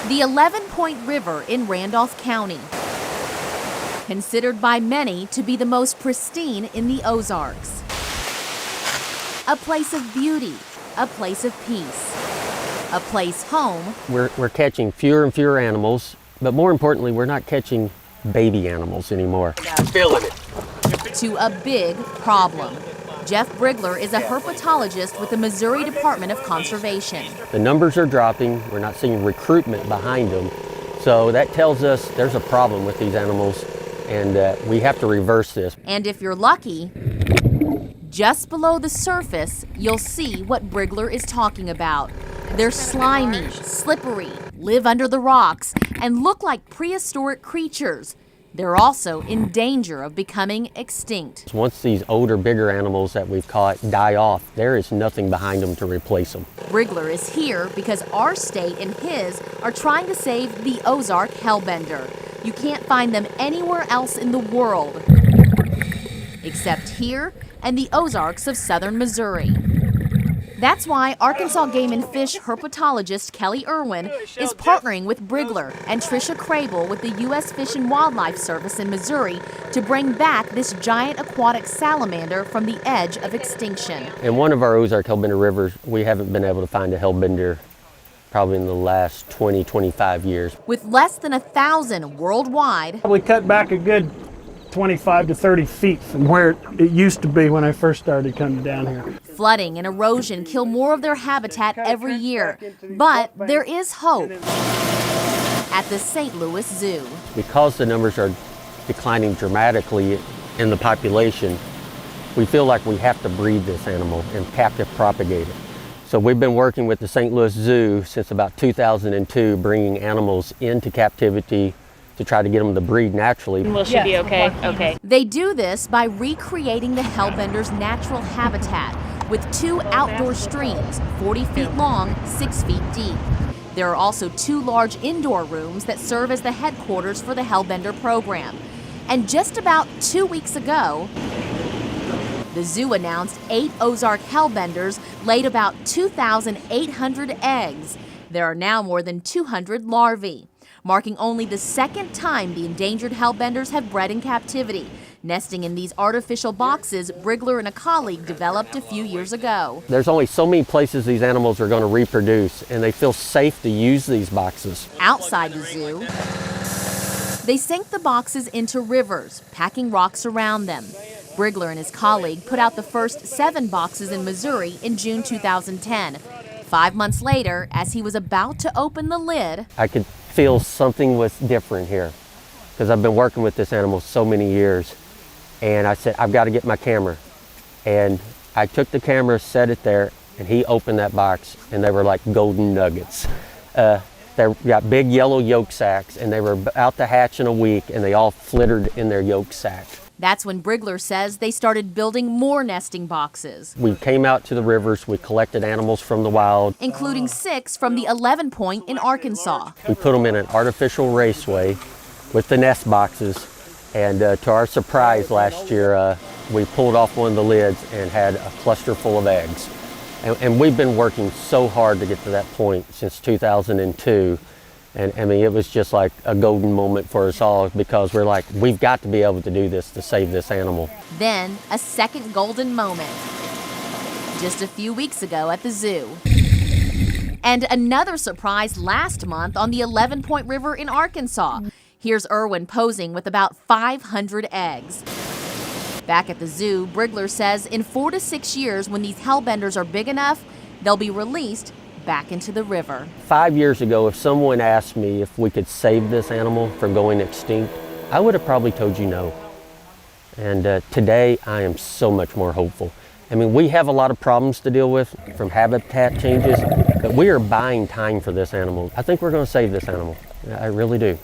The 11-Point River in Randolph County, considered by many to be the most pristine in the Ozarks. A place of beauty, a place of peace, a place home. We're catching fewer and fewer animals, but more importantly, we're not catching baby animals anymore. Feeling it. To a big problem. Jeff Brigler is a herpetologist with the Missouri Department of Conservation. The numbers are dropping. We're not seeing recruitment behind them. So that tells us there's a problem with these animals, and we have to reverse this. And if you're lucky, just below the surface, you'll see what Brigler is talking about. They're slimy, slippery, live under the rocks, and look like prehistoric creatures. They're also in danger of becoming extinct. Once these older, bigger animals that we've caught die off, there is nothing behind them to replace them. Brigler is here because our state and his are trying to save the Ozark hellbender. You can't find them anywhere else in the world, except here and the Ozarks of southern Missouri. That's why Arkansas Game and Fish herpetologist Kelly Irwin is partnering with Brigler and Tricia Crable with the U.S. Fish and Wildlife Service in Missouri to bring back this giant aquatic salamander from the edge of extinction. In one of our Ozark hellbender rivers, we haven't been able to find a hellbender probably in the last 20, 25 years. With less than 1,000 worldwide, we cut back a good 25 to 30 feet from where it used to be when I first started coming down here. Flooding and erosion kill more of their habitat every year, but there is hope at the St. Louis Zoo. Because the numbers are declining dramatically in the population, we feel like we have to breed this animal and captive propagate it. So we've been working with the St. Louis Zoo since about 2002, bringing animals into captivity to try to get them to breed naturally. Will she be okay? Okay. They do this by recreating the hellbender's natural habitat with 2 outdoor streams, 40 feet long, 6 feet deep. There are also 2 large indoor rooms that serve as the headquarters for the hellbender program. And just about 2 weeks ago, the zoo announced 8 Ozark hellbenders laid about 2,800 eggs. There are now more than 200 larvae, marking only the second time the endangered hellbenders have bred in captivity, nesting in these artificial boxes Brigler and a colleague developed a few years ago. There's only so many places these animals are going to reproduce, and they feel safe to use these boxes. Outside the zoo, they sink the boxes into rivers, packing rocks around them. Brigler and his colleague put out the first 7 boxes in Missouri in June 2010. 5 months later, as he was about to open the lid, I could feel something was different here because I've been working with this animal so many years. And I said, I've got to get my camera. And I took the camera, set it there, and he opened that box, and they were like golden nuggets. They got big yellow yolk sacs, and they were out to hatch in a week, and they all flittered in their yolk sac. That's when Brigler says they started building more nesting boxes. We came out to the rivers, we collected animals from the wild, including 6 from the 11-Point in Arkansas. We put them in an artificial raceway with the nest boxes, and to our surprise last year, we pulled off one of the lids and had a cluster full of eggs. And we've been working so hard to get to that point since 2002. And I mean, it was just like a golden moment for us all because we're like, we've got to be able to do this to save this animal. Then a second golden moment, just a few weeks ago at the zoo. And another surprise last month on the 11-Point River in Arkansas. Here's Irwin posing with about 500 eggs. Back at the zoo, Brigler says in 4 to 6 years, when these hellbenders are big enough, they'll be released back into the river. 5 years ago, if someone asked me if we could save this animal from going extinct, I would have probably told you no. And today, I am so much more hopeful. I mean, we have a lot of problems to deal with from habitat changes, but we are buying time for this animal. I think we're going to save this animal. I really do.